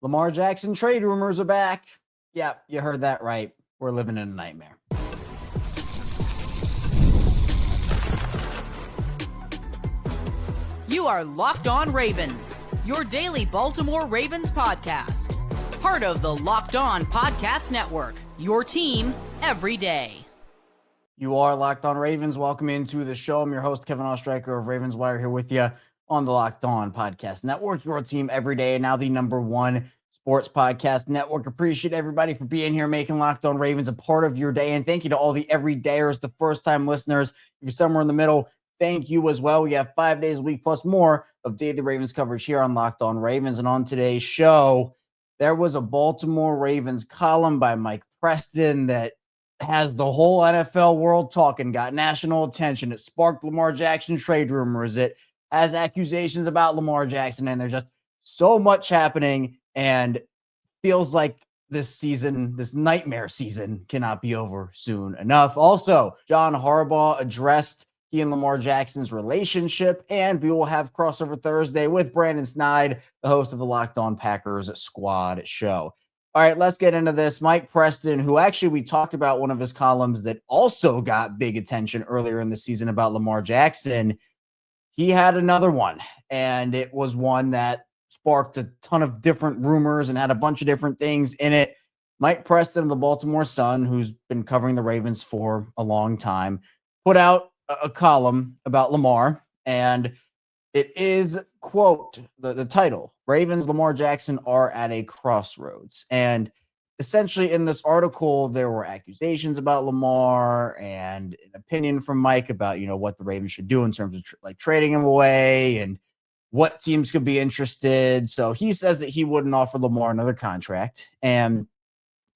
Lamar Jackson trade rumors are back. Yeah, you heard that right. We're living in a nightmare. You are Locked On Ravens, your daily Baltimore Ravens podcast. Part of the Locked On Podcast Network, your team every day. You are Locked On Ravens. Welcome into the show. I'm your host, Kevin Oestreicher of Ravens Wire, here with you on the Locked On Podcast Network, your team every day, and now the #1 sports podcast network. Appreciate everybody for being here, making Locked On Ravens a part of your day, and thank you to all the everydayers, the first-time listeners. If you're somewhere in the middle, thank you as well. We have 5 days a week plus more of daily Ravens coverage here on Locked On Ravens, and on today's show, there was a Baltimore Ravens column by Mike Preston that has the whole NFL world talking, got national attention. It sparked Lamar Jackson trade rumors. It has accusations about Lamar Jackson, and there's just so much happening, and feels like this season, this nightmare season, cannot be over soon enough. Also, John Harbaugh addressed he and Lamar Jackson's relationship, and we will have Crossover Thursday with Brandon Snide, the host of the Locked On Packers Squad show. All right, let's get into this. Mike Preston, who actually we talked about one of his columns that also got big attention earlier in the season about Lamar Jackson, he had another one, and it was one that sparked a ton of different rumors and had a bunch of different things in it. Mike Preston of the Baltimore Sun, who's been covering the Ravens for a long time, put out a column about Lamar, and it is, quote, the title, Ravens Lamar Jackson are at a crossroads. And essentially in this article, there were accusations about Lamar and an opinion from Mike about, what the Ravens should do in terms of trading him away and what teams could be interested. So he says that he wouldn't offer Lamar another contract, and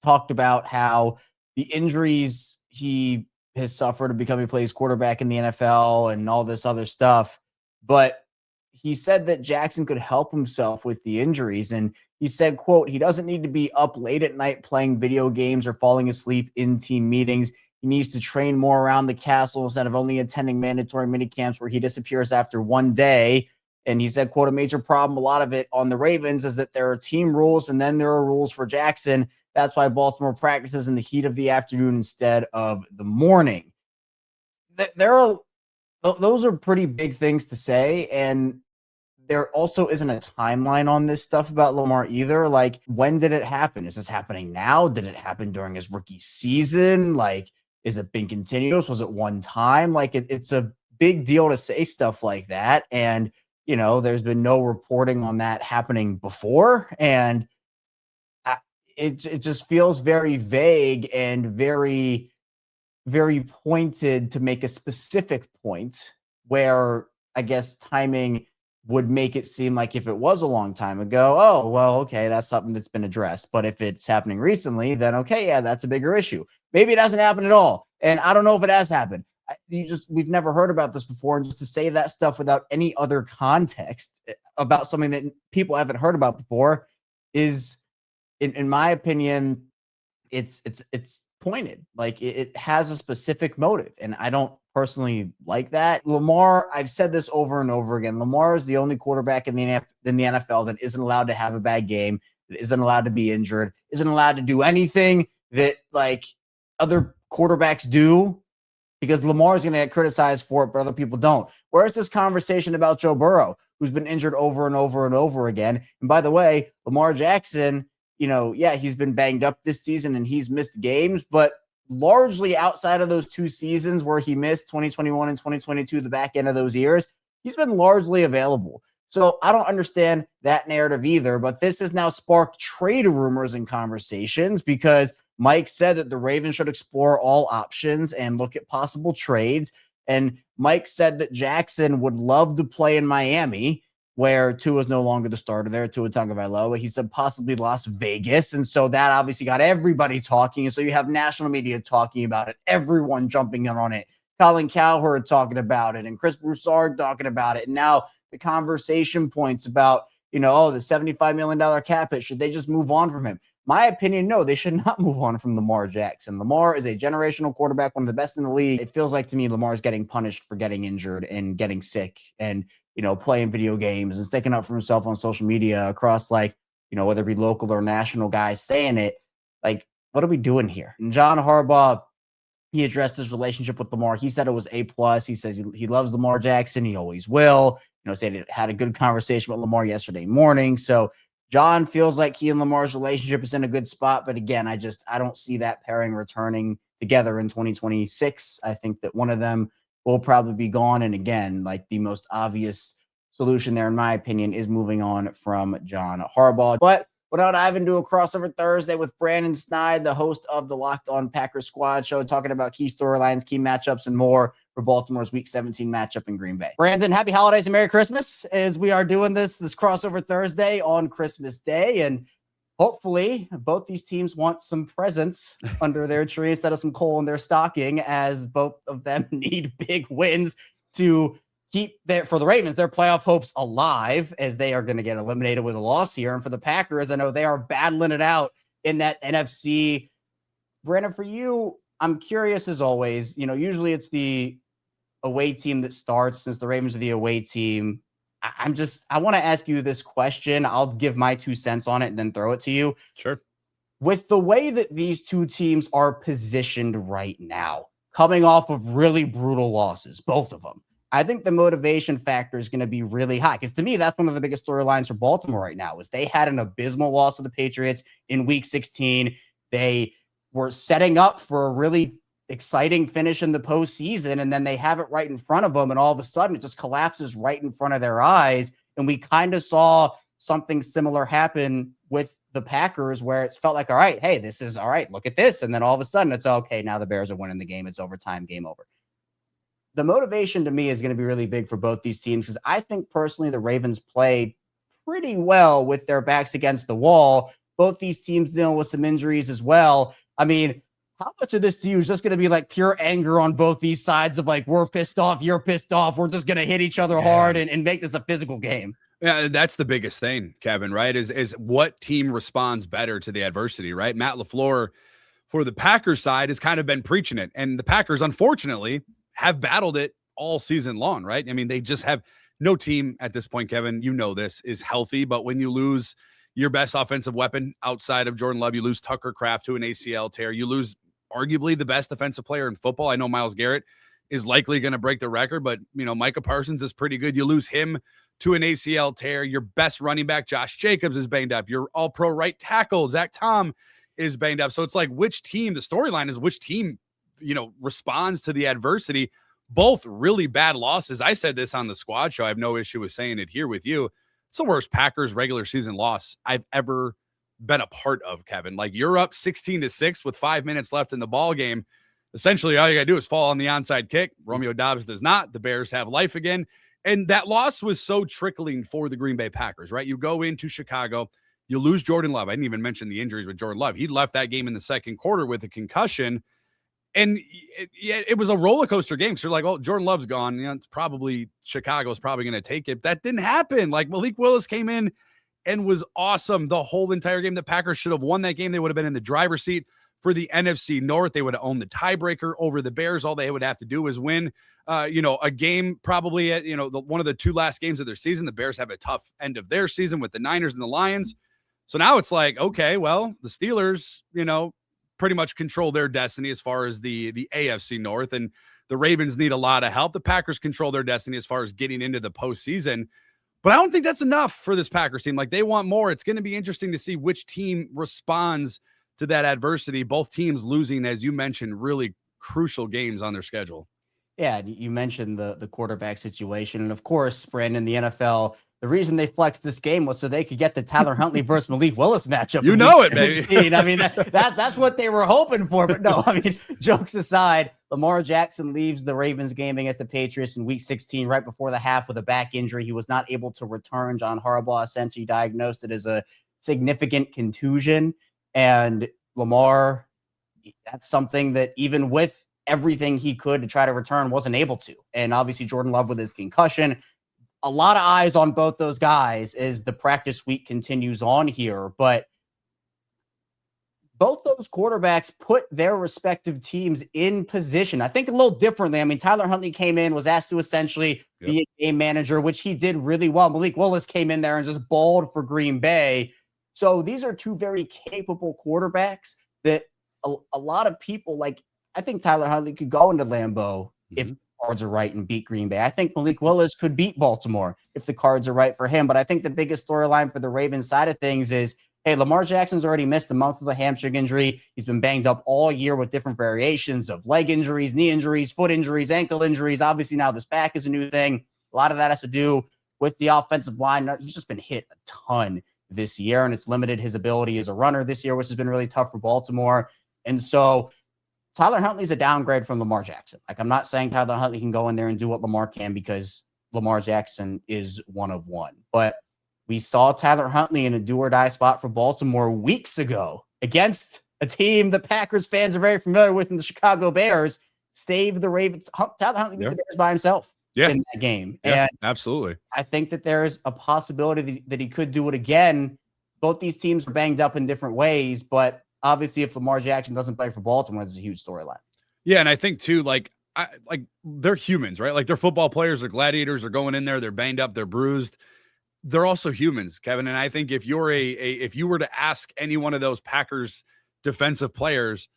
talked about how the injuries he has suffered to become he plays quarterback in the NFL and all this other stuff. But he said that Jackson could help himself with the injuries. And he said, quote, he doesn't need to be up late at night playing video games or falling asleep in team meetings. He needs to train more around the castle instead of only attending mandatory minicamps where he disappears after one day. And he said, quote, a major problem, a lot of it on the Ravens is that there are team rules and then there are rules for Jackson. That's why Baltimore practices in the heat of the afternoon instead of the morning. Those are pretty big things to say. And there also isn't a timeline on this stuff about Lamar either. Like, when did it happen? Is this happening now? Did it happen during his rookie season? Like, is it been continuous? Was it one time? Like, it's a big deal to say stuff like that. And, there's been no reporting on that happening before. And it just feels very vague and very, very pointed to make a specific point where I guess timing would make it seem like if it was a long time ago, oh, well, okay, that's something that's been addressed. But if it's happening recently, then okay, yeah, that's a bigger issue. Maybe it doesn't happen at all. And I don't know if it has happened. We've never heard about this before. And just to say that stuff without any other context about something that people haven't heard about before is, in my opinion, it's pointed. Like, it has a specific motive, and I don't personally like that. Lamar, I've said this over and over again, Lamar is the only quarterback in the NFL that isn't allowed to have a bad game, that isn't allowed to be injured, isn't allowed to do anything that other quarterbacks do, because Lamar is going to get criticized for it, but other people don't. Where's this conversation about Joe Burrow, who's been injured over and over and over again? And by the way, Lamar Jackson, he's been banged up this season and he's missed games, but largely outside of those 2 seasons where he missed 2021 and 2022, the back end of those years, he's been largely available. So I don't understand that narrative either, but this has now sparked trade rumors and conversations because Mike said that the Ravens should explore all options and look at possible trades. And Mike said that Jackson would love to play in Miami, where Tua is no longer the starter there, Tua Tagovailoa. He said possibly Las Vegas. And so that obviously got everybody talking. And so you have national media talking about it, everyone jumping in on it. Colin Cowherd talking about it and Chris Broussard talking about it. And now the conversation points about, the $75 million cap hit. Should they just move on from him? My opinion, no, they should not move on from Lamar Jackson. Lamar is a generational quarterback, one of the best in the league. It feels like to me Lamar is getting punished for getting injured and getting sick and, playing video games and sticking up for himself on social media across whether it be local or national guys saying it. Like, what are we doing here? And John Harbaugh, he addressed his relationship with Lamar. He said it was A+. He says he loves Lamar Jackson. He always will. Said he had a good conversation with Lamar yesterday morning. So John feels like he and Lamar's relationship is in a good spot. But again, I don't see that pairing returning together in 2026. I think that one of them will probably be gone. And again, like the most obvious solution there, in my opinion, is moving on from John Harbaugh. But without diving into a crossover Thursday with Brandon Snide, the host of the Locked On Packers Squad Show, talking about key storylines, key matchups, and more for Baltimore's Week 17 matchup in Green Bay. Brandon, happy holidays and Merry Christmas as we are doing this crossover Thursday on Christmas Day. And hopefully both these teams want some presents under their tree instead of some coal in their stocking, as both of them need big wins to keep for the Ravens, their playoff hopes alive, as they are going to get eliminated with a loss here. And for the Packers, I know they are battling it out in that NFC. Brandon, for you, I'm curious as always, usually it's the away team that starts, since the Ravens are the away team. I want to ask you this question. I'll give my 2 cents on it and then throw it to you. Sure. With the way that these two teams are positioned right now, coming off of really brutal losses, both of them, I think the motivation factor is going to be really high, because to me, that's one of the biggest storylines for Baltimore right now. Is they had an abysmal loss to the Patriots in Week 16. They were setting up for a really exciting finish in the postseason, and then they have it right in front of them, and all of a sudden it just collapses right in front of their eyes. And we kind of saw something similar happen with the Packers, where it's felt like, all right, hey, this is all right, look at this. And then all of a sudden it's okay, now the Bears are winning the game. It's overtime, game over. The motivation to me is going to be really big for both these teams, because I think personally the Ravens play pretty well with their backs against the wall. Both these teams dealing with some injuries as well. I mean, how much of this to you is just going to be like pure anger on both these sides of like, we're pissed off, you're pissed off, we're just going to hit each other hard and make this a physical game? Yeah, that's the biggest thing, Kevin, right? Is what team responds better to the adversity, right? Matt LaFleur for the Packers side has kind of been preaching it. And the Packers, unfortunately, have battled it all season long, right? I mean, they just have no team at this point, Kevin, this is healthy. But when you lose your best offensive weapon outside of Jordan Love, you lose Tucker Kraft to an ACL tear, you lose arguably the best defensive player in football. I know Myles Garrett is likely going to break the record, but Micah Parsons is pretty good. You lose him to an ACL tear. Your best running back, Josh Jacobs, is banged up. Your all-pro right tackle, Zach Tom, is banged up. So it's like, which team, the storyline is which team responds to the adversity. Both really bad losses. I said this on the squad show. I have no issue with saying it here with you. It's the worst Packers regular season loss I've ever been a part of, Kevin. Like, you're up 16-6 with 5 minutes left in the ball game. Essentially, all you got to do is fall on the onside kick. Romeo Doubs does not. The Bears have life again. And that loss was so trickling for the Green Bay Packers, right? You go into Chicago, you lose Jordan Love. I didn't even mention the injuries with Jordan Love. He left that game in the second quarter with a concussion. And it was a roller coaster game. So you're like, well, Jordan Love's gone. It's probably Chicago's probably going to take it. That didn't happen. Like, Malik Willis came in and was awesome the whole entire game. The Packers should have won that game. They would have been in the driver's seat for the NFC North. They would have owned the tiebreaker over the Bears. All they would have to do is win, a game probably at, one of the 2 last games of their season. The Bears have a tough end of their season with the Niners and the Lions. So now it's like, okay, well, the Steelers, pretty much control their destiny as far as the AFC North, and the Ravens need a lot of help. The Packers control their destiny as far as getting into the postseason. But I don't think that's enough for this Packers team. Like, they want more. It's going to be interesting to see which team responds to that adversity. Both teams losing, as you mentioned, really crucial games on their schedule. Yeah, you mentioned the quarterback situation. And of course, Brandon, the NFL, the reason they flexed this game was so they could get the Tyler Huntley versus Malik Willis matchup. You know it, baby. I mean, that's what they were hoping for. But no, I mean, jokes aside, Lamar Jackson leaves the Ravens game against the Patriots in Week 16 right before the half with a back injury. He was not able to return. John Harbaugh essentially diagnosed it as a significant contusion. And Lamar, that's something that even with everything he could to try to return, wasn't able to. And obviously Jordan Love with his concussion. A lot of eyes on both those guys as the practice week continues on here. But both those quarterbacks put their respective teams in position, I think a little differently. I mean, Tyler Huntley came in, was asked to essentially be a game manager, which he did really well. Malik Willis came in there and just balled for Green Bay. So these are two very capable quarterbacks that a lot of people like. I think Tyler Huntley could go into Lambeau if the cards are right and beat Green Bay. I think Malik Willis could beat Baltimore if the cards are right for him. But I think the biggest storyline for the Ravens side of things is, hey, Lamar Jackson's already missed a month with a hamstring injury. He's been banged up all year with different variations of leg injuries, knee injuries, foot injuries, ankle injuries. Obviously, now this back is a new thing. A lot of that has to do with the offensive line. He's just been hit a ton this year, and it's limited his ability as a runner this year, which has been really tough for Baltimore. And so Tyler Huntley's a downgrade from Lamar Jackson. Like, I'm not saying Tyler Huntley can go in there and do what Lamar can, because Lamar Jackson is one of one. But we saw Tyler Huntley in a do or die spot for Baltimore weeks ago against a team the Packers fans are very familiar with in the Chicago Bears, save the Ravens. Tyler Huntley beat the Bears by himself in that game. Yeah, and absolutely. I think that there's a possibility that he could do it again. Both these teams are banged up in different ways, but obviously, if Lamar Jackson doesn't play for Baltimore, there's a huge storyline. Yeah, and I think too, like they're humans, right? Like, they're football players, they're gladiators, they're going in there, they're banged up, they're bruised. They're also humans, Kevin. And I think if you're if you were to ask any one of those Packers defensive players,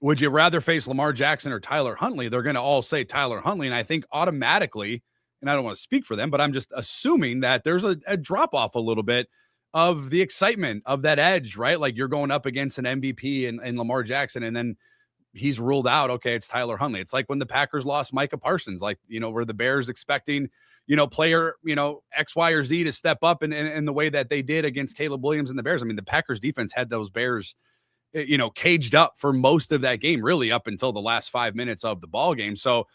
would you rather face Lamar Jackson or Tyler Huntley? They're going to all say Tyler Huntley. And I think automatically, and I don't want to speak for them, but I'm just assuming that there's a drop off a little bit of the excitement of that edge, right? Like, you're going up against an MVP and Lamar Jackson, and then he's ruled out. Okay, it's Tyler Huntley. It's like when the Packers lost Micah Parsons, like, were the Bears expecting, player, X, Y, or Z to step up in the way that they did against Caleb Williams and the Bears. I mean, the Packers defense had those Bears, caged up for most of that game, really up until the last 5 minutes of the ball game. So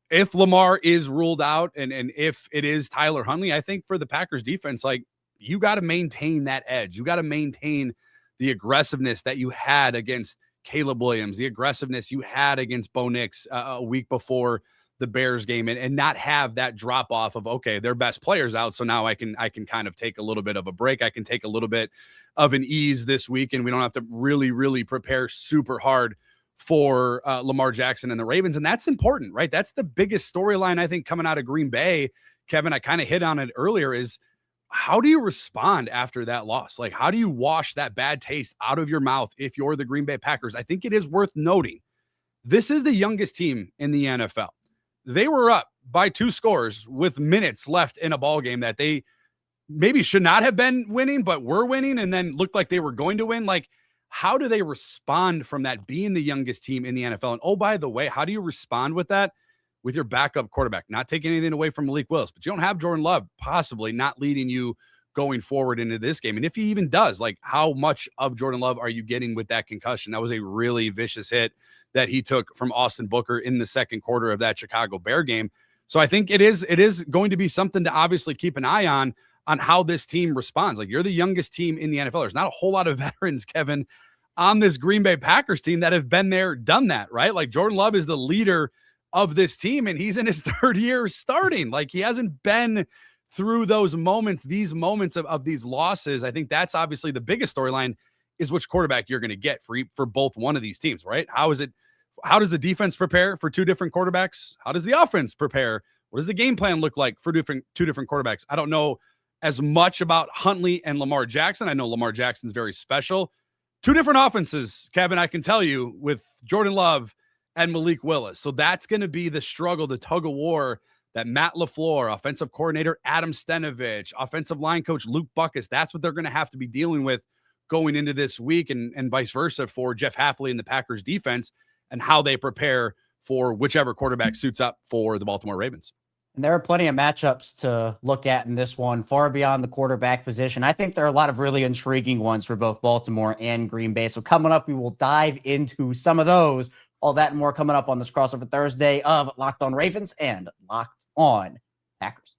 if Lamar is ruled out and if it is Tyler Huntley, I think for the Packers defense, like, you got to maintain that edge. You got to maintain the aggressiveness that you had against Caleb Williams, the aggressiveness you had against Bo Nix a week before the Bears game, and not have that drop off of, okay, their best players out, so now I can kind of take a little bit of a break. I can take a little bit of an ease this week, and we don't have to really prepare super hard for Lamar Jackson and the Ravens. And that's important, right? That's the biggest storyline, I think, coming out of Green Bay. Kevin, I kind of hit on it earlier, is how do you respond after that loss? Like, how do you wash that bad taste out of your mouth if you're the Green Bay Packers? I think it is worth noting, this is the youngest team in the NFL. They were up by 2 scores with minutes left in a ball game that they maybe should not have been winning, but were winning, and then looked like they were going to win. Like, how do they respond from that, being the youngest team in the NFL? And, oh, by the way, how do you respond with that? With your backup quarterback, not taking anything away from Malik Willis, but you don't have Jordan Love possibly not leading you going forward into this game. And if he even does, like, how much of Jordan Love are you getting with that concussion? That was a really vicious hit that he took from Austin Booker in the second quarter of that Chicago Bear game. So I think it is going to be something to obviously keep an eye on how this team responds. Like, you're the youngest team in the NFL. There's not a whole lot of veterans, Kevin, on this Green Bay Packers team that have been there, done that, right? Like, Jordan Love is the leader of this team, and he's in his 3rd year starting. Like, he hasn't been through those moments, these moments of these losses. I think that's obviously the biggest storyline, is which quarterback you're going to get for both one of these teams, right? How does the defense prepare for 2 different quarterbacks? How does the offense prepare? What does the game plan look like for 2 different quarterbacks? I don't know as much about Huntley and Lamar Jackson. I know Lamar Jackson's very special. 2 different offenses, Kevin, I can tell you, with Jordan Love and Malik Willis. So that's going to be the struggle, the tug of war that Matt LaFleur, offensive coordinator Adam Stenovich, offensive line coach Luke Buckus, that's what they're going to have to be dealing with going into this week, and vice versa for Jeff Hafley and the Packers defense, and how they prepare for whichever quarterback suits up for the Baltimore Ravens. And there are plenty of matchups to look at in this one, far beyond the quarterback position. I think there are a lot of really intriguing ones for both Baltimore and Green Bay. So coming up, we will dive into some of those. All that and more coming up on this crossover Thursday of Locked On Ravens and Locked On Packers.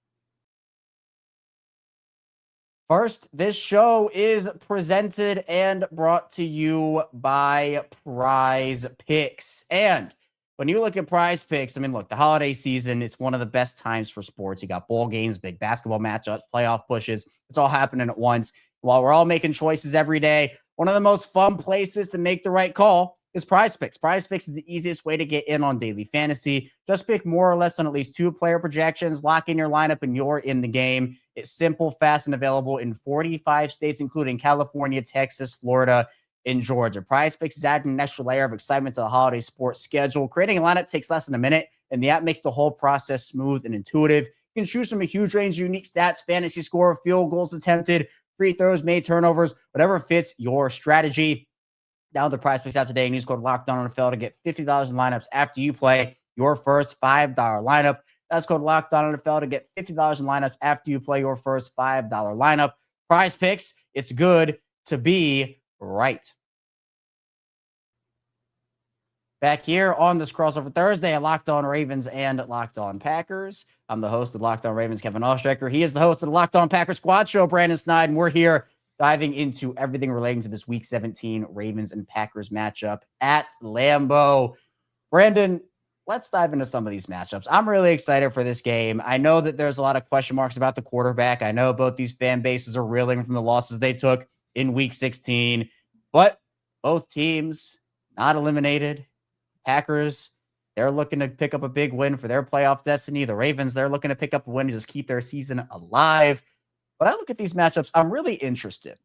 First, this show is presented and brought to you by PrizePicks. And when you look at PrizePicks, I mean, look, the holiday season, it's one of the best times for sports. You got bowl games, big basketball matchups, playoff pushes. It's all happening at once. While we're all making choices every day, one of the most fun places to make the right call is PrizePicks. PrizePicks is the easiest way to get in on daily fantasy. Just pick more or less on at least 2 player projections, lock in your lineup, and you're in the game. It's simple, fast, and available in 45 states, including California, Texas, Florida, and Georgia. PrizePicks is adding an extra layer of excitement to the holiday sports schedule. Creating a lineup takes less than a minute, and the app makes the whole process smooth and intuitive. You can choose from a huge range of unique stats, fantasy score, field goals attempted, free throws made, turnovers, whatever fits your strategy. Download the PrizePicks app today and use code LOCKEDONNFL to get $50 in lineups after you play your first $5 lineup. That's code LOCKEDONNFL to get $50 in lineups after you play your first $5 lineup. PrizePicks, it's good to be right. Back here on this crossover Thursday, Locked On Ravens and Locked On Packers. I'm the host of Locked On Ravens, Kevin Oestreicher. He is the host of the Locked On Packers Squad Show, Brandon Snide, and we're here diving into everything relating to this Week 17 Ravens and Packers matchup at Lambeau. Brandon, let's dive into some of these matchups. I'm really excited for this game. I know that there's a lot of question marks about the quarterback. I know both these fan bases are reeling from the losses they took in Week 16, but both teams not eliminated. Packers, they're looking to pick up a big win for their playoff destiny. The Ravens, they're looking to pick up a win to just keep their season alive. But I look at these matchups, I'm really interested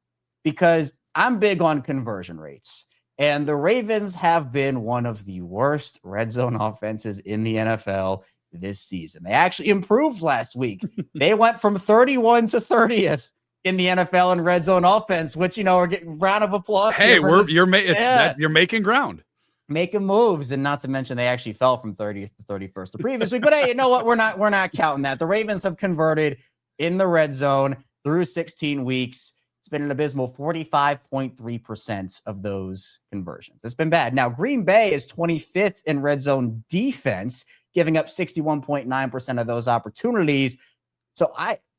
because I'm big on conversion rates. And the Ravens have been one of the worst red zone offenses in the NFL this season. They actually improved last week. They went from 31 to 30th in the NFL in red zone offense, which, are getting round of applause. Hey, you're making ground. Making moves, and not to mention they actually fell from 30th to 31st the previous week. But hey, you know what? We're not counting that. The Ravens have converted in the red zone through 16 weeks. It's been an abysmal 45.3% of those conversions. It's been bad. Now, Green Bay is 25th in red zone defense, giving up 61.9% of those opportunities. So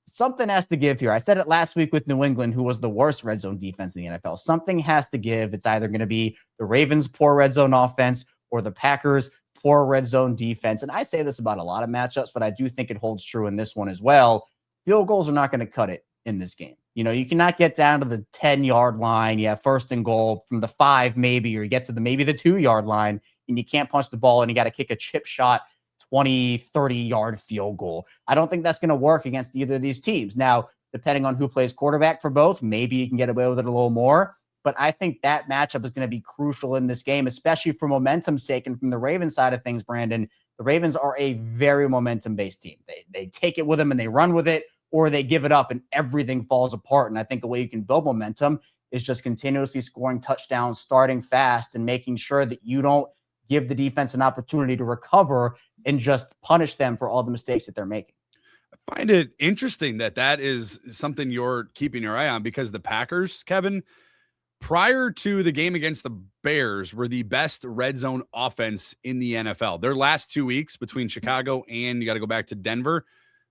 something has to give here. I said it last week with New England, who was the worst red zone defense in the NFL. Something has to give. It's either going to be the Ravens' poor red zone offense or the Packers' poor red zone defense. And I say this about a lot of matchups, but I do think it holds true in this one as well. Field goals are not going to cut it in this game. You cannot get down to the 10-yard line. You have first and goal from the 5 maybe, or you get to maybe the 2-yard line, and you can't punch the ball, and you got to kick a chip shot 20, 30-yard field goal. I don't think that's going to work against either of these teams. Now, depending on who plays quarterback for both, maybe you can get away with it a little more. But I think that matchup is going to be crucial in this game, especially for momentum's sake. And from the Ravens side of things, Brandon, the Ravens are a very momentum-based team. They take it with them and they run with it, or they give it up and everything falls apart. And I think the way you can build momentum is just continuously scoring touchdowns, starting fast, and making sure that you don't give the defense an opportunity to recover and just punish them for all the mistakes that they're making. I find it interesting that is something you're keeping your eye on, because the Packers, Kevin, prior to the game against the Bears, were the best red zone offense in the NFL. Their last 2 weeks between Chicago and you got to go back to Denver,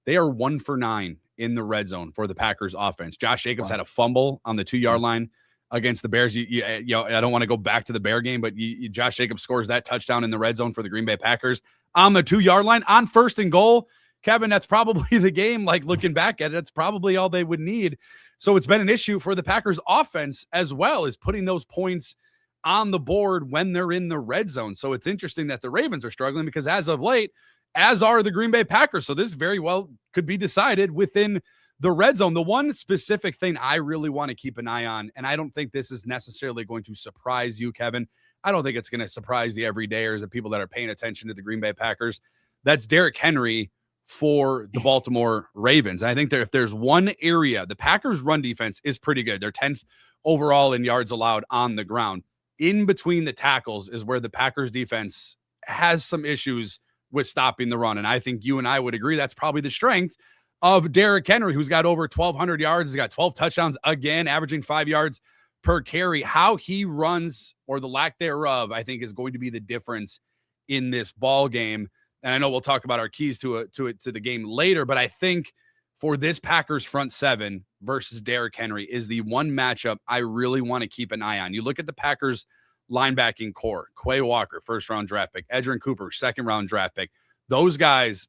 they are 1 for 9 in the red zone for the Packers offense. Josh Jacobs had a fumble on the 2-yard line against the Bears. I don't want to go back to the Bear game, but Josh Jacobs scores that touchdown in the red zone for the Green Bay Packers on the 2-yard line on first and goal. Kevin, that's probably the game. Like, looking back at it, that's probably all they would need. So it's been an issue for the Packers offense as well, as putting those points on the board when they're in the red zone. So it's interesting that the Ravens are struggling, because as of late, as are the Green Bay Packers. So this very well could be decided within the red zone. The one specific thing I really want to keep an eye on, and I don't think this is necessarily going to surprise you, Kevin. I don't think it's going to surprise the everydayers, the people that are paying attention to the Green Bay Packers. That's Derrick Henry for the Baltimore Ravens. And I think that if there's one area, the Packers' run defense is pretty good. They're 10th overall in yards allowed on the ground. In between the tackles is where the Packers defense has some issues with stopping the run. And I think you and I would agree that's probably the strength of Derrick Henry, who's got over 1,200 yards. He's got 12 touchdowns, again, averaging 5 yards per carry. How he runs, or the lack thereof, I think is going to be the difference in this ball game. And I know we'll talk about our keys to the game later, but I think for this Packers front seven versus Derrick Henry is the one matchup I really want to keep an eye on. You look at the Packers linebacking core: Quay Walker, first-round draft pick; Edgerrin Cooper, second-round draft pick. Those guys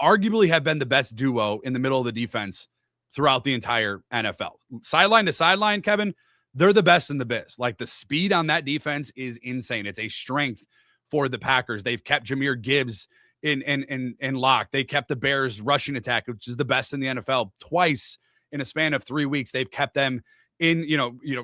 arguably have been the best duo in the middle of the defense throughout the entire NFL. Sideline to sideline, Kevin, they're the best in the biz. Like the speed on that defense is insane. It's a strength for the Packers. They've kept Jahmyr Gibbs in lock. They kept the Bears rushing attack, which is the best in the NFL, twice in a span of 3 weeks. They've kept them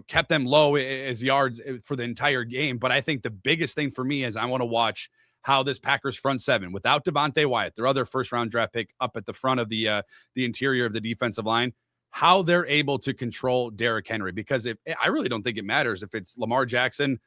kept them low as yards for the entire game. But I think the biggest thing for me is I want to watch how this Packers front seven, without Devontae Wyatt, their other first-round draft pick up at the front of the interior of the defensive line, how they're able to control Derrick Henry. Because I really don't think it matters if it's Lamar Jackson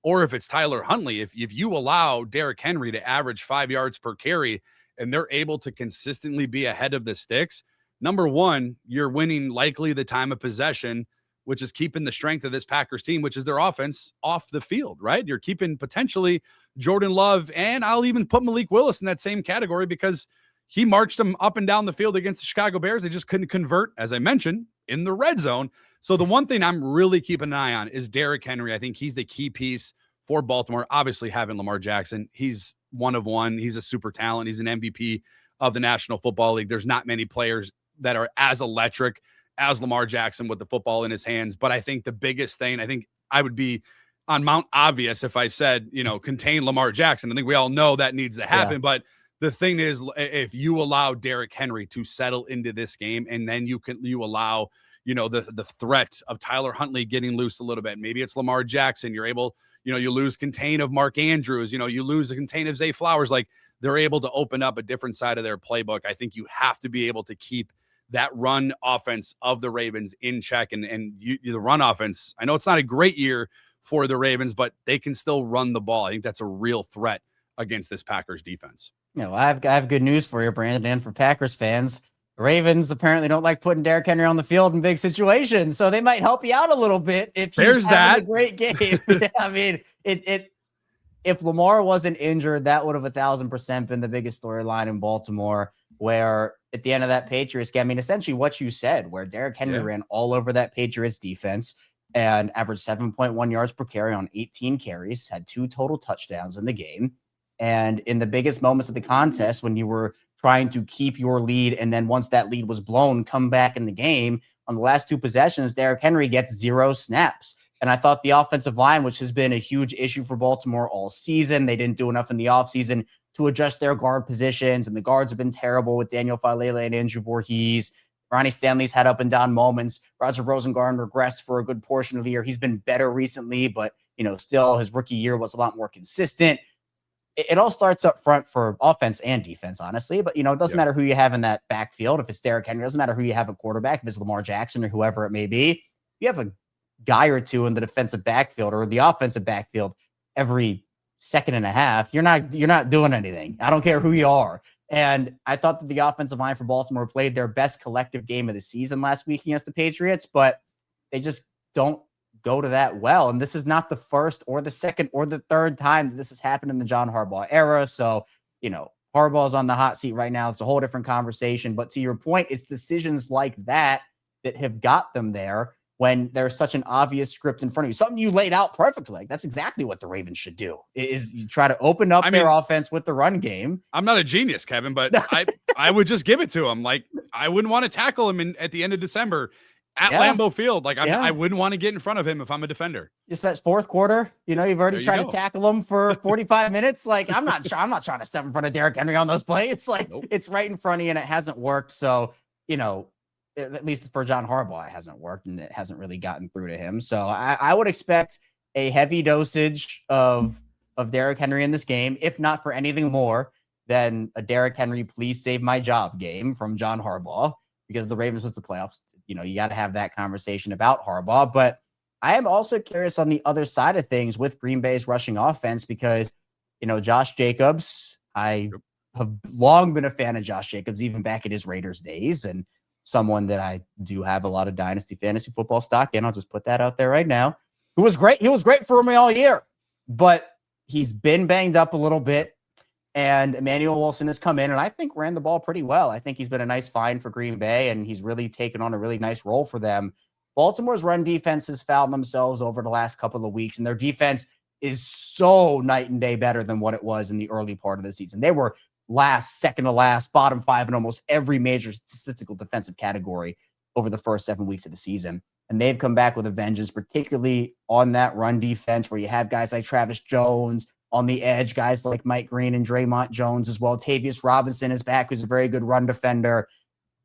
or if it's Tyler Huntley. If you allow Derrick Henry to average 5 yards per carry and they're able to consistently be ahead of the sticks, number one, you're winning likely the time of possession, which is keeping the strength of this Packers team, which is their offense, off the field, right? You're keeping potentially Jordan Love, and I'll even put Malik Willis in that same category because he marched them up and down the field against the Chicago Bears. They just couldn't convert, as I mentioned, in the red zone. So the one thing I'm really keeping an eye on is Derrick Henry. I think he's the key piece for Baltimore. Obviously, having Lamar Jackson, he's one of one. He's a super talent. He's an MVP of the National Football League. There's not many players that are as electric as Lamar Jackson with the football in his hands. But I think the biggest thing, I think I would be on Mount Obvious if I said, contain Lamar Jackson. I think we all know that needs to happen. Yeah. But the thing is, if you allow Derrick Henry to settle into this game, and then you allow, the threat of Tyler Huntley getting loose a little bit, maybe it's Lamar Jackson, you're able, you lose contain of Mark Andrews, you lose a contain of Zay Flowers, like they're able to open up a different side of their playbook. I think you have to be able to keep that run offense of the Ravens in check. And the run offense, I know it's not a great year for the Ravens, but they can still run the ball. I think that's a real threat against this Packers defense. I have good news for you, Brandon, and for Packers fans. The Ravens apparently don't like putting Derrick Henry on the field in big situations, so they might help you out a little bit if he's having a great game. I mean, if Lamar wasn't injured, that would have 1,000% been the biggest storyline in Baltimore, where at the end of that Patriots game, I mean, essentially what you said, where Derrick Henry ran all over that Patriots defense and averaged 7.1 yards per carry on 18 carries, had 2 total touchdowns in the game. And in the biggest moments of the contest, when you were trying to keep your lead, and then once that lead was blown, come back in the game, on the last 2 possessions, Derrick Henry gets 0 snaps. And I thought the offensive line, which has been a huge issue for Baltimore all season, they didn't do enough in the offseason to adjust their guard positions, and the guards have been terrible with Daniel Falele and Andrew Voorhees. Ronnie Stanley's had up and down moments. Roger Rosengarten regressed for a good portion of the year. He's been better recently, but still his rookie year was a lot more consistent. It all starts up front for offense and defense, honestly. But, it doesn't matter who you have in that backfield. If it's Derrick Henry, it doesn't matter who you have at quarterback. If it's Lamar Jackson or whoever it may be, you have a guy or two in the defensive backfield or the offensive backfield every second and a half. You're not doing anything. I don't care who you are. And I thought that the offensive line for Baltimore played their best collective game of the season last week against the Patriots, but they just don't go to that well. And this is not the first or the second or the third time that this has happened in the John Harbaugh era. So, Harbaugh's on the hot seat right now. It's a whole different conversation. But to your point, it's decisions like that that have got them there when there's such an obvious script in front of you. Something you laid out perfectly. Like, that's exactly what the Ravens should do, is you try to open up their offense with the run game. I'm not a genius, Kevin, but I would just give it to him. Like, I wouldn't want to tackle him at the end of December at Lambeau Field. Like, I wouldn't want to get in front of him if I'm a defender. Just that fourth quarter, you've already tried to tackle him for 45 minutes. Like, I'm not trying to step in front of Derrick Henry on those plays. Like, It's right in front of you, and it hasn't worked. So, at least for John Harbaugh, it hasn't worked, and it hasn't really gotten through to him. So I would expect a heavy dosage of Derrick Henry in this game, if not for anything more than a Derrick Henry, please save my job game from John Harbaugh, because the Ravens was the playoffs. You got to have that conversation about Harbaugh. But I am also curious on the other side of things with Green Bay's rushing offense, because, Josh Jacobs, I have long been a fan of Josh Jacobs, even back in his Raiders days, and someone that I do have a lot of dynasty fantasy football stock in. I'll just put that out there right now. Who was great. He was great for me all year, but he's been banged up a little bit. And Emmanuel Wilson has come in and I think ran the ball pretty well. I think he's been a nice find for Green Bay, and he's really taken on a really nice role for them. Baltimore's run defense has found themselves over the last couple of weeks, and their defense is so night and day better than what it was in the early part of the season. They were second to last, bottom 5 in almost every major statistical defensive category over the first 7 weeks of the season. and they've come back with a vengeance, particularly on that run defense where you have guys like Travis Jones on the edge, guys like Mike Green and Draymond Jones as well. Tavius Robinson is back, who's a very good run defender.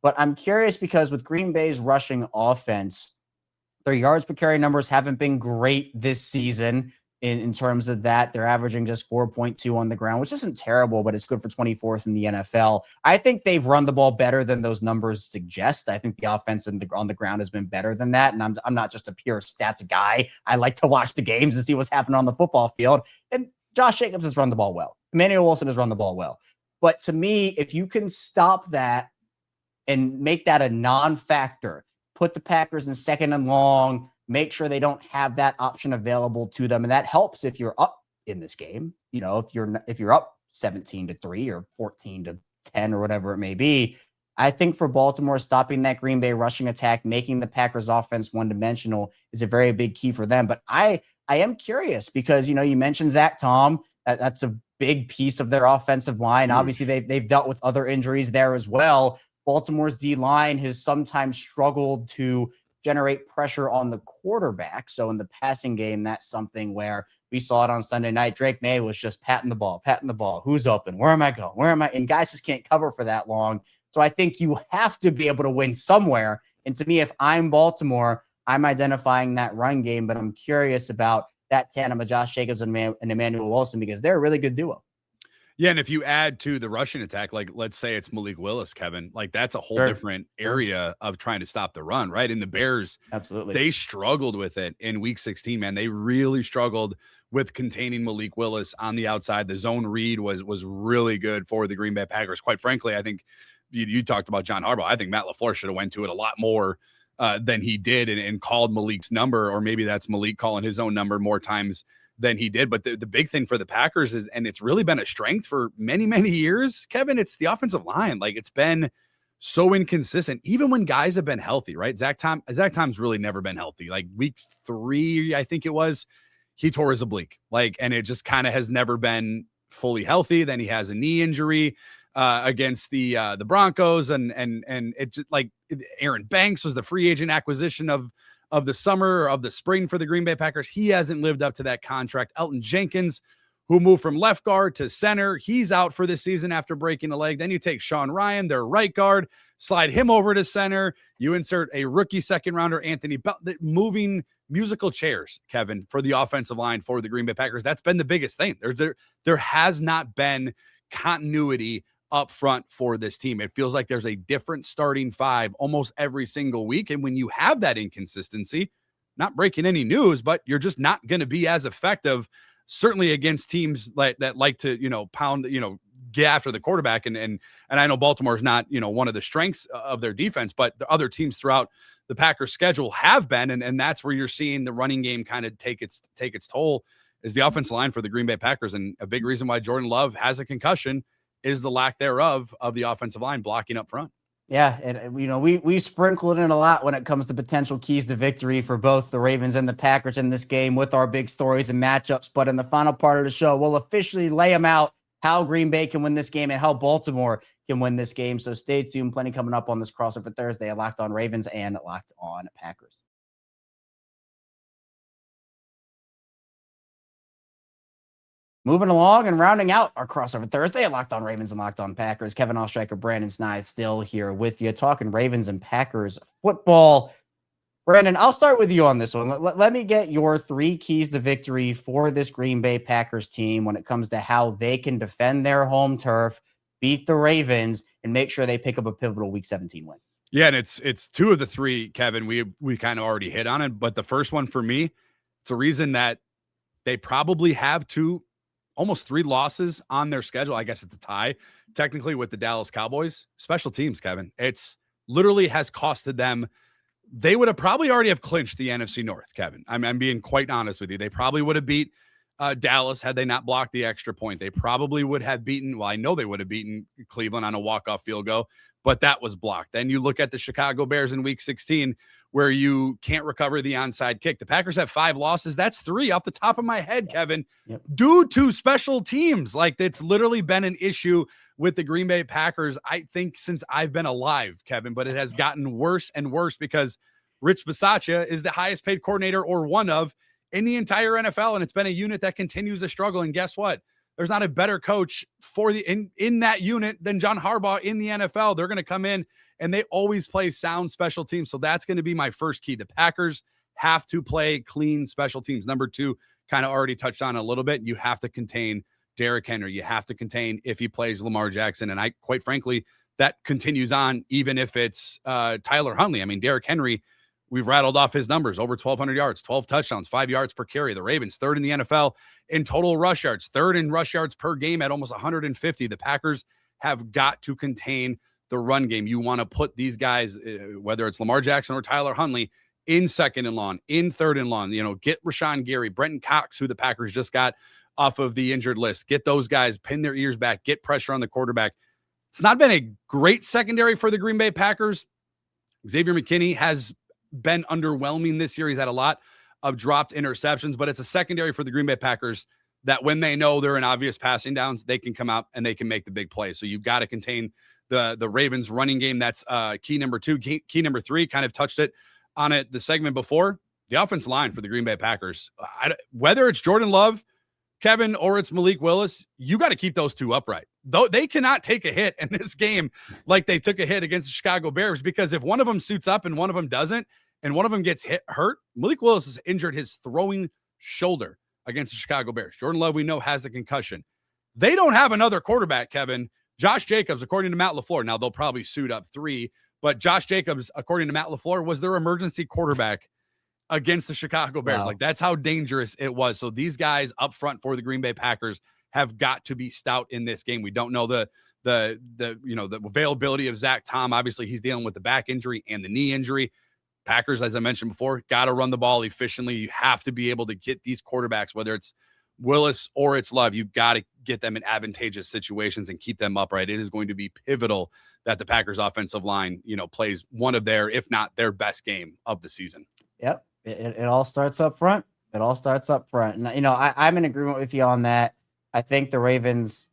But I'm curious because with Green Bay's rushing offense, their yards per carry numbers haven't been great this season in terms of that. They're averaging just 4.2 on the ground, which isn't terrible, but it's good for 24th in the NFL. I think they've run the ball better than those numbers suggest. I think the offense on the ground has been better than that. And I'm not just a pure stats guy. I like to watch the games and see what's happening on the football field. And Josh Jacobs has run the ball well. Emmanuel Wilson has run the ball well. But to me, if you can stop that and make that a non-factor, put the Packers in second and long, make sure they don't have that option available to them. And that helps if you're up in this game. You know, if you're up 17-3 or 14-10 or whatever it may be. I think for Baltimore, stopping that Green Bay rushing attack, making the Packers offense one-dimensional is a very big key for them. But I am curious because, you know, you mentioned Zach Tom. That's a big piece of their offensive line. Obviously, they've dealt with other injuries there as well. Baltimore's D-line has sometimes struggled to generate pressure on the quarterback. So in the passing game, that's something where we saw it on Sunday night. Drake May was just patting the ball. Who's open? Where am I going? Where am I? And guys just can't cover for that long. So I think you have to be able to win somewhere. And to me, if I'm Baltimore, I'm identifying that run game, but I'm curious about that tandem of Josh Jacobs and Emmanuel Wilson because they're a really good duo. Yeah, and if you add to the rushing attack, like let's say it's Malik Willis, Kevin, like that's a whole different area of trying to stop the run, right? And the Bears, absolutely, they struggled with it in Week 16, man. They really struggled with containing Malik Willis on the outside. The zone read was really good for the Green Bay Packers. Quite frankly, I think you talked about John Harbaugh. I think Matt LaFleur should have went to it a lot more than he did and called Malik's number, or maybe that's Malik calling his own number more times than he did. But the big thing for the Packers is, and it's really been a strength for many, many years, Kevin, it's the offensive line. Like it's been so inconsistent, even when guys have been healthy, right? Zach Tom's really never been healthy. Like week 3, I think it was, he tore his oblique, like, and it just kind of has never been fully healthy. Then he has a knee injury against the Broncos, and it just like Aaron Banks was the free agent acquisition of the summer or of the spring for the Green Bay Packers. He hasn't lived up to that contract. Elton Jenkins, who moved from left guard to center, he's out for this season after breaking a leg. Then you take Sean Ryan, their right guard, slide him over to center. You insert a rookie second rounder, Anthony Bell, moving musical chairs, Kevin, for the offensive line for the Green Bay Packers. That's been the biggest thing. There has not been continuity up front for this team. It feels like there's a different starting 5 almost every single week. And when you have that inconsistency, not breaking any news, but you're just not going to be as effective, certainly against teams that like to, pound, get after the quarterback. And I know Baltimore is not, one of the strengths of their defense, but the other teams throughout the Packers schedule have been. And that's where you're seeing the running game kind of take its toll, is the offensive line for the Green Bay Packers. And a big reason why Jordan Love has a concussion is the lack thereof of the offensive line blocking up front. Yeah, and we sprinkle it in a lot when it comes to potential keys to victory for both the Ravens and the Packers in this game with our big stories and matchups. But in the final part of the show, we'll officially lay them out, how Green Bay can win this game and how Baltimore can win this game. So stay tuned. Plenty coming up on this crossover Thursday at Locked On Ravens and Locked On Packers. Moving along and rounding out our crossover Thursday at Locked On Ravens and Locked On Packers. Kevin Oestreicher, Brandon Snide still here with you, talking Ravens and Packers football. Brandon, I'll start with you on this one. Let me get your 3 keys to victory for this Green Bay Packers team when it comes to how they can defend their home turf, beat the Ravens, and make sure they pick up a pivotal Week 17 win. Yeah, and it's 2 of the 3, Kevin. We kind of already hit on it, but the first one for me, it's a reason that they probably have almost 3 losses on their schedule. I guess it's a tie technically with the Dallas Cowboys. Special teams, Kevin. It's literally has costed them. They would have probably already have clinched the NFC North, Kevin. I'm being quite honest with you. They probably would have beat Dallas had they not blocked the extra point. They probably would have beaten, I know they would have beaten Cleveland on a walk-off field goal, but that was blocked. Then you look at the Chicago Bears in Week 16, where you can't recover the onside kick. The Packers have 5 losses. That's 3 off the top of my head, Kevin, due to special teams. Like, it's literally been an issue with the Green Bay Packers, I think, since I've been alive, Kevin, but it has gotten worse and worse because Rich Bisaccia is the highest paid coordinator, or one of, in the entire NFL. And it's been a unit that continues to struggle. And guess what? There's not a better coach for in that unit than John Harbaugh in the NFL. They're going to come in and they always play sound special teams. So that's going to be my first key. The Packers have to play clean special teams. Number two, kind of already touched on a little bit. You have to contain Derrick Henry. You have to contain if he plays Lamar Jackson. And I, quite frankly, that continues on even if it's Tyler Huntley. I mean, Derrick Henry, we've rattled off his numbers: over 1,200 yards, 12 touchdowns, 5 yards per carry. The Ravens, third in the NFL in total rush yards, third in rush yards per game at almost 150. The Packers have got to contain the run game. You want to put these guys, whether it's Lamar Jackson or Tyler Huntley, in second and long, in third and long. Get Rashawn Gary, Brenton Cox, who the Packers just got off of the injured list. Get those guys, pin their ears back, get pressure on the quarterback. It's not been a great secondary for the Green Bay Packers. Xavier McKinney has been underwhelming this year. He's had a lot of dropped interceptions, but it's a secondary for the Green Bay Packers that when they know they're in obvious passing downs, they can come out and they can make the big play. So you've got to contain the Ravens running game. That's key number two. Key number three, kind of touched it on it the segment before. The offensive line for the Green Bay Packers, whether it's Jordan Love, Kevin, or it's Malik Willis, you got to keep those two upright. Though they cannot take a hit in this game like they took a hit against the Chicago Bears, because if one of them suits up and one of them doesn't, and one of them gets hurt, Malik Willis has injured his throwing shoulder against the Chicago Bears. Jordan Love, we know, has the concussion. They don't have another quarterback, Kevin. Josh Jacobs, according to Matt LaFleur, now they'll probably suit up three, but Josh Jacobs, according to Matt LaFleur, was their emergency quarterback against the Chicago Bears. Wow. Like, that's how dangerous it was. So these guys up front for the Green Bay Packers have got to be stout in this game. We don't know the availability of Zach Tom. Obviously, he's dealing with the back injury and the knee injury. Packers, as I mentioned before, got to run the ball efficiently. You have to be able to get these quarterbacks, whether it's Willis or it's Love, you've got to get them in advantageous situations and keep them upright. It is going to be pivotal that the Packers offensive line, plays one of their, if not their best game of the season. Yep. It all starts up front. It all starts up front. And, I'm in agreement with you on that. I think the Ravens,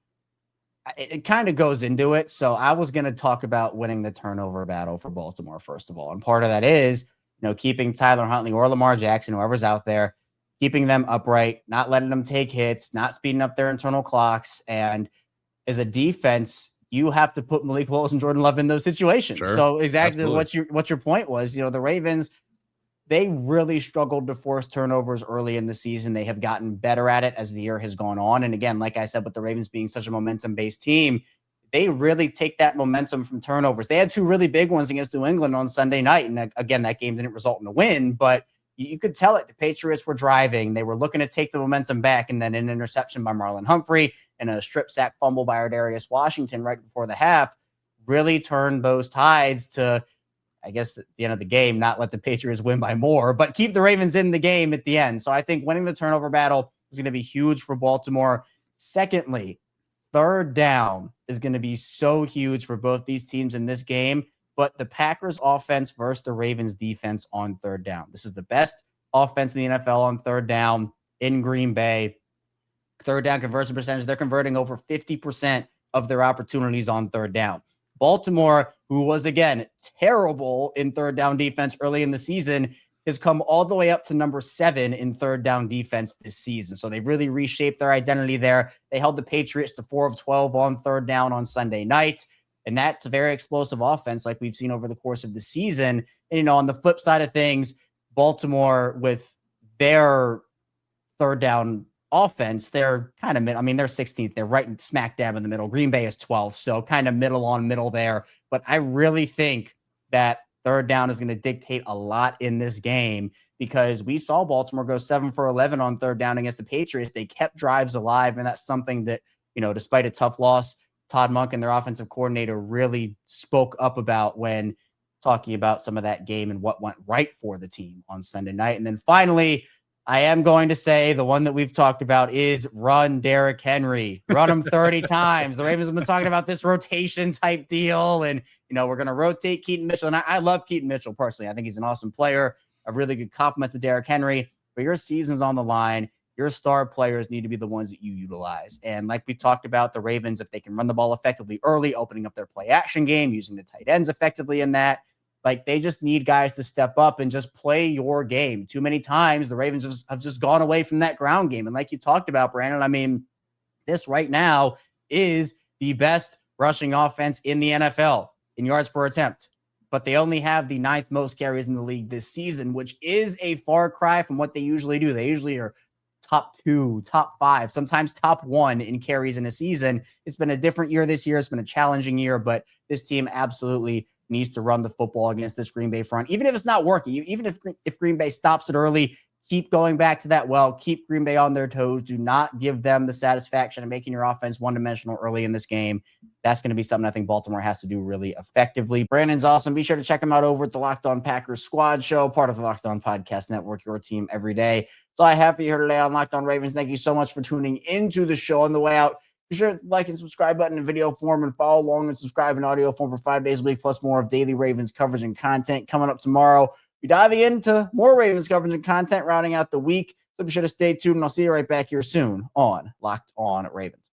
it kind of goes into it. So I was going to talk about winning the turnover battle for Baltimore, first of all. And part of that is, keeping Tyler Huntley or Lamar Jackson, whoever's out there, keeping them upright, not letting them take hits, not speeding up their internal clocks. And as a defense, you have to put Malik Willis and Jordan Love in those situations. Sure. So exactly Absolutely. what your point was. The Ravens, they really struggled to force turnovers early in the season. They have gotten better at it as the year has gone on. And again, like I said, with the Ravens being such a momentum-based team, they really take that momentum from turnovers. They had two really big ones against New England on Sunday night. And again, that game didn't result in a win, but you could tell it. The Patriots were driving. They were looking to take the momentum back. And then an interception by Marlon Humphrey and a strip sack fumble by Ardarius Washington right before the half really turned those tides to, I guess, at the end of the game, not let the Patriots win by more, but keep the Ravens in the game at the end. So I think winning the turnover battle is going to be huge for Baltimore. Secondly, third down is going to be so huge for both these teams in this game. But the Packers offense versus the Ravens defense on third down. This is the best offense in the NFL on third down in Green Bay. Third down conversion percentage, they're converting over 50% of their opportunities on third down. Baltimore, who was, again, terrible in third down defense early in the season, has come all the way up to number 7 in third down defense this season. So they've really reshaped their identity there. They held the Patriots to 4 of 12 on third down on Sunday night. And that's a very explosive offense like we've seen over the course of the season. And, on the flip side of things, Baltimore with their third down offense, they're kind of they're 16th. They're right smack dab in the middle. Green Bay is 12th, so kind of middle there. But I really think that third down is going to dictate a lot in this game because we saw Baltimore go 7 for 11 on third down against the Patriots. They kept drives alive, and that's something that, despite a tough loss, Todd Monk and their offensive coordinator really spoke up about when talking about some of that game and what went right for the team on Sunday night. And then finally, I am going to say the one that we've talked about is run Derrick Henry. Run him 30 times. The Ravens have been talking about this rotation type deal. And, we're going to rotate Keaton Mitchell. And I love Keaton Mitchell personally. I think he's an awesome player, a really good compliment to Derrick Henry. But your season's on the line. Your star players need to be the ones that you utilize. And like we talked about, the Ravens, if they can run the ball effectively early, opening up their play action game, using the tight ends effectively in that, Like, they just need guys to step up and just play your game. Too many times the Ravens have just gone away from that ground game. And like you talked about, Brandon, I mean, this right now is the best rushing offense in the NFL in yards per attempt. But they only have the 9th most carries in the league this season, which is a far cry from what they usually do. They usually are top 2, top 5, sometimes top 1 in carries in a season. It's been a different year this year. It's been a challenging year, but this team absolutely needs to run the football against this Green Bay front. Even if it's not working, even if Green Bay stops it early, keep going back to that well. Keep Green Bay on their toes. Do not give them the satisfaction of making your offense one-dimensional early in this game. That's going to be something I think Baltimore has to do really effectively. Brandon's awesome. Be sure to check him out over at the Locked On Packers Squad Show, part of the Locked On Podcast Network, your team every day. That's all I have for you here today on Locked On Ravens. Thank you so much for tuning into the show. On the way out, be sure to like and subscribe button in video form and follow along and subscribe in audio form for 5 days a week, plus more of daily Ravens coverage and content coming up tomorrow. We're diving into more Ravens coverage and content, rounding out the week. So be sure to stay tuned, and I'll see you right back here soon on Locked On Ravens.